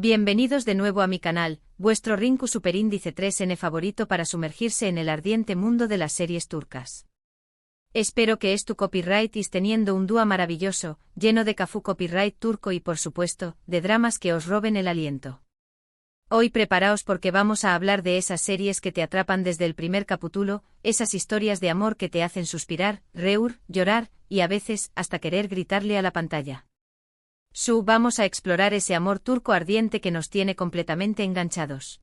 Bienvenidos de nuevo a mi canal, vuestro Rinku Superíndice 3N favorito para sumergirse en el ardiente mundo de las series turcas. Espero que tu copyright is teniendo un dúo maravilloso, lleno de cafú copyright turco y por supuesto, de dramas que os roben el aliento. Hoy preparaos porque vamos a hablar de esas series que te atrapan desde el primer capítulo, esas historias de amor que te hacen suspirar, reír, llorar, y a veces, hasta querer gritarle a la pantalla. Vamos a explorar ese amor turco ardiente que nos tiene completamente enganchados.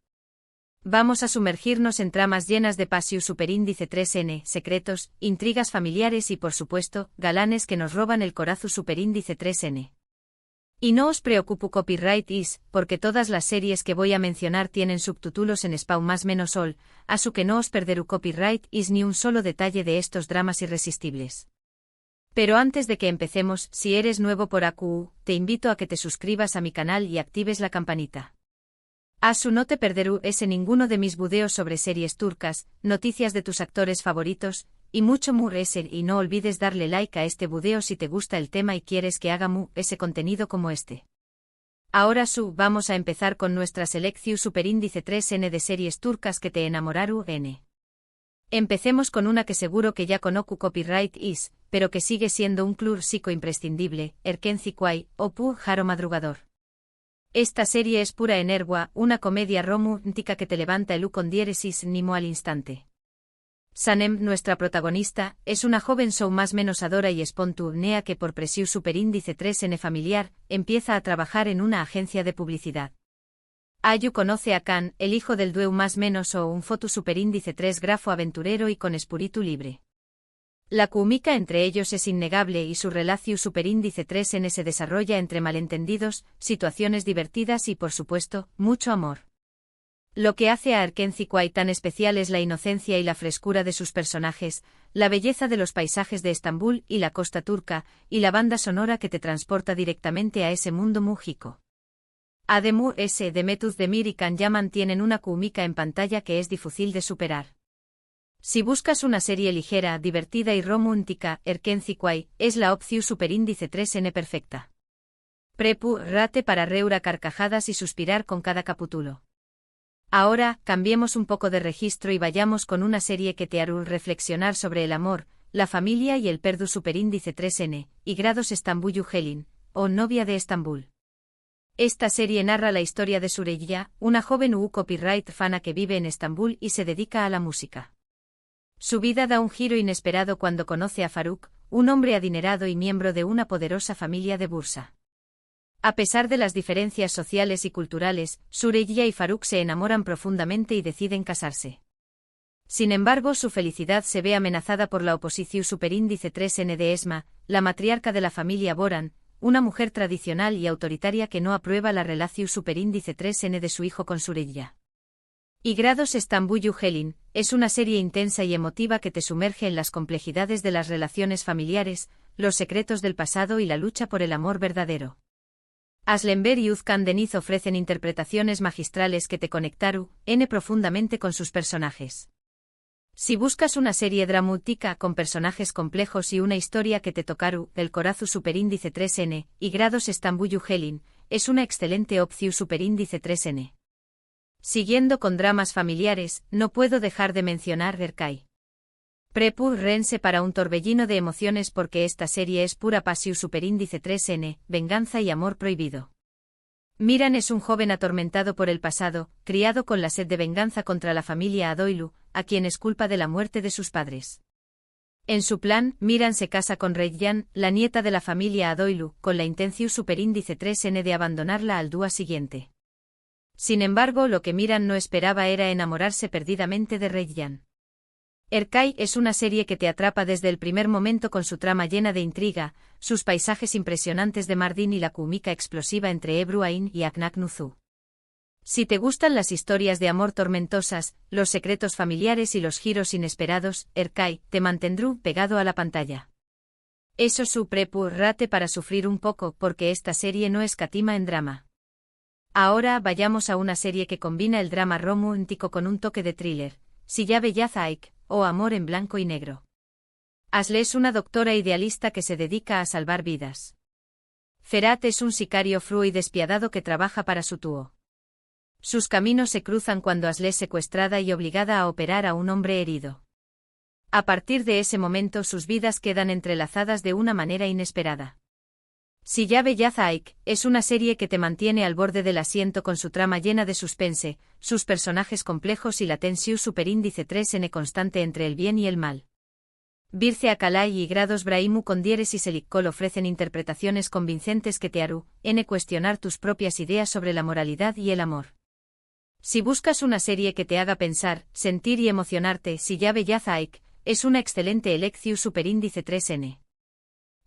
Vamos a sumergirnos en tramas llenas de pasión superíndice 3N, secretos, intrigas familiares y por supuesto, galanes que nos roban el corazón superíndice 3N. Y no os preocupo copyright is, porque todas las series que voy a mencionar tienen subtítulos en español más menos all, así que no os perderú copyright is ni un solo detalle de estos dramas irresistibles. Pero antes de que empecemos, si eres nuevo por AQ, te invito a que te suscribas a mi canal y actives la campanita. No te perderú ninguno de mis videos sobre series turcas, noticias de tus actores favoritos, y mucho y no olvides darle like a este video si te gusta el tema y quieres que haga ese contenido como este. Ahora vamos a empezar con nuestra selección superíndice 3N de series turcas que te enamoraru n. Empecemos con una que seguro que ya conozco copyright is, pero que sigue siendo un clásico imprescindible, Erkenci o Jaro Madrugador. Esta serie es pura energua, una comedia romántica que te levanta el con diéresis nimo al instante. Sanem, nuestra protagonista, es una joven más menos adora y espontánea que por presión superíndice 3N familiar, empieza a trabajar en una agencia de publicidad. Ayu conoce a Khan, el hijo del dueu más menos un foto superíndice 3 grafo aventurero y con espíritu libre. La química entre ellos es innegable y su relación superíndice 3N se desarrolla entre malentendidos, situaciones divertidas y por supuesto, mucho amor. Lo que hace a Erkenci tan especial es la inocencia y la frescura de sus personajes, la belleza de los paisajes de Estambul y la costa turca, y la banda sonora que te transporta directamente a ese mundo mágico. Además, Demet Özdemir y Can Yaman tienen una química en pantalla que es difícil de superar. Si buscas una serie ligera, divertida y romántica, Erkenci es la opción superíndice 3N perfecta. Prepárate para reír a carcajadas y suspirar con cada capítulo. Ahora, cambiemos un poco de registro y vayamos con una serie que te hará reflexionar sobre el amor, la familia y el perdu superíndice 3N, y grados Estambul Helin, o novia de Estambul. Esta serie narra la historia de Süreyya, una joven copyright fana que vive en Estambul y se dedica a la música. Su vida da un giro inesperado cuando conoce a Faruk, un hombre adinerado y miembro de una poderosa familia de Bursa. A pesar de las diferencias sociales y culturales, Süreyya y Faruk se enamoran profundamente y deciden casarse. Sin embargo, su felicidad se ve amenazada por la oposición superíndice 3N de Esma, la matriarca de la familia Boran, una mujer tradicional y autoritaria que no aprueba la relación superíndice 3N de su hijo con Süreyya. Y grados Estambul Helin, es una serie intensa y emotiva que te sumerge en las complejidades de las relaciones familiares, los secretos del pasado y la lucha por el amor verdadero. Aslenber y Özkan Deniz ofrecen interpretaciones magistrales que te conectaru profundamente con sus personajes. Si buscas una serie dramática con personajes complejos y una historia que te tocaru el corazón superíndice 3N, y grados Estambul Helin, es una excelente opción superíndice 3N. Siguiendo con dramas familiares, no puedo dejar de mencionar Erkay. Prepárense para un torbellino de emociones porque esta serie es pura pasión superíndice 3N, venganza y amor prohibido. Miran es un joven atormentado por el pasado, criado con la sed de venganza contra la familia Adoylu, a quien es culpa de la muerte de sus padres. En su plan, Miran se casa con Reyyan, la nieta de la familia Adoylu, con la intención superíndice 3N de abandonarla al día siguiente. Sin embargo, lo que Miran no esperaba era enamorarse perdidamente de Reyyan. Erkay es una serie que te atrapa desde el primer momento con su trama llena de intriga, sus paisajes impresionantes de Mardin y la química explosiva entre Ebru Ain y Aknak Nuzu. Si te gustan las historias de amor tormentosas, los secretos familiares y los giros inesperados, Erkay te mantendrú pegado a la pantalla. Prepárate para sufrir un poco porque esta serie no escatima en drama. Ahora vayamos a una serie que combina el drama romántico con un toque de thriller, Silla Beyaz Aik, o Amor en blanco y negro. Asle es una doctora idealista que se dedica a salvar vidas. Ferhat es un sicario frío y despiadado que trabaja para su tuo. Sus caminos se cruzan cuando Asle es secuestrada y obligada a operar a un hombre herido. A partir de ese momento sus vidas quedan entrelazadas de una manera inesperada. Silla Bellaz Aik es una serie que te mantiene al borde del asiento con su trama llena de suspense, sus personajes complejos y la tensión superíndice 3n constante entre el bien y el mal. Birce Akalay y Grados Braimu con Dieres y Selikkol ofrecen interpretaciones convincentes que te harán cuestionar tus propias ideas sobre la moralidad y el amor. Si buscas una serie que te haga pensar, sentir y emocionarte, Silla Bellaz Aik es una excelente elección superíndice 3n.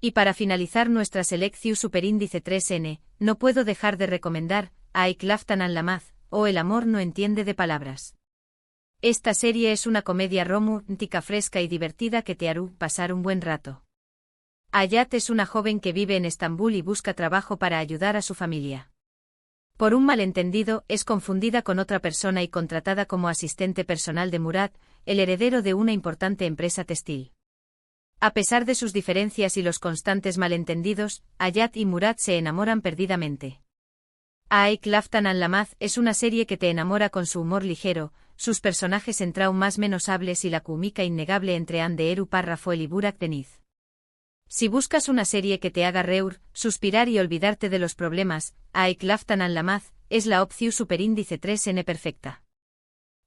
Y para finalizar nuestra selección superíndice 3n, no puedo dejar de recomendar Aik Laftan an Lamaz, o El amor no entiende de palabras. Esta serie es una comedia romántica fresca y divertida que te hará pasar un buen rato. Hayat es una joven que vive en Estambul y busca trabajo para ayudar a su familia. Por un malentendido, es confundida con otra persona y contratada como asistente personal de Murat, el heredero de una importante empresa textil. A pesar de sus diferencias y los constantes malentendidos, Hayat y Murat se enamoran perdidamente. Aik Laftan an Lamaz es una serie que te enamora con su humor ligero, sus personajes en más menos hables y la química innegable entre Ande Eru Parrafoel y Burak Deniz. Si buscas una serie que te haga reír, suspirar y olvidarte de los problemas, Aik Laftan an Lamaz es la opción superíndice 3n perfecta.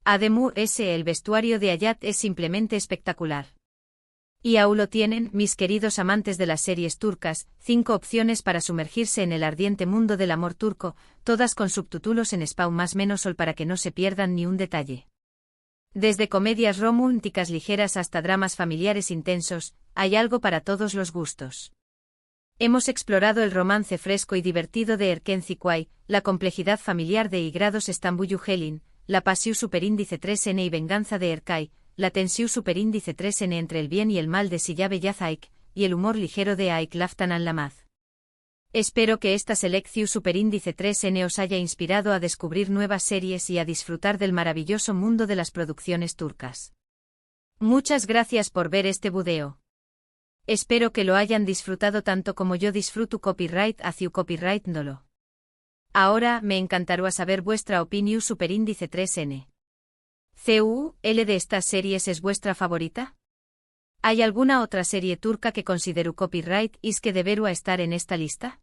Ademur el vestuario de Hayat es simplemente espectacular. Y aún lo tienen, mis queridos amantes de las series turcas, 5 opciones para sumergirse en el ardiente mundo del amor turco, todas con subtítulos en Spawn más menos sol para que no se pierdan ni un detalle. Desde comedias románticas ligeras hasta dramas familiares intensos, hay algo para todos los gustos. Hemos explorado el romance fresco y divertido de Erken Zikway, la complejidad familiar de Grados Estambul Yuhelin, la pasión superíndice 3n y venganza de Erkay, la tensión superíndice 3n entre el bien y el mal de Silla Bellaz Aik, y el humor ligero de Aik Laftan an Lamaz. Espero que esta selección superíndice 3n os haya inspirado a descubrir nuevas series y a disfrutar del maravilloso mundo de las producciones turcas. Muchas gracias por ver este video. Espero que lo hayan disfrutado tanto como yo disfruto copyright hacia copyright dolo. Ahora me encantará saber vuestra opinión superíndice 3n. ¿Cuál de estas series es vuestra favorita? ¿Hay alguna otra serie turca que considero copyright y que debería estar en esta lista?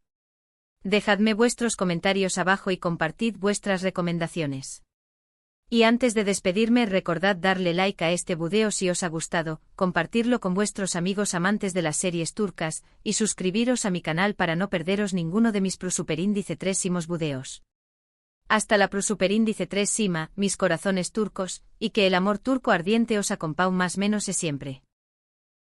Dejadme vuestros comentarios abajo y compartid vuestras recomendaciones. Y antes de despedirme recordad darle like a este video si os ha gustado, compartirlo con vuestros amigos amantes de las series turcas, y suscribiros a mi canal para no perderos ninguno de mis superíndice 3 videos. Hasta la superíndice 3 mis corazones turcos, y que el amor turco ardiente os acompañe más menos siempre.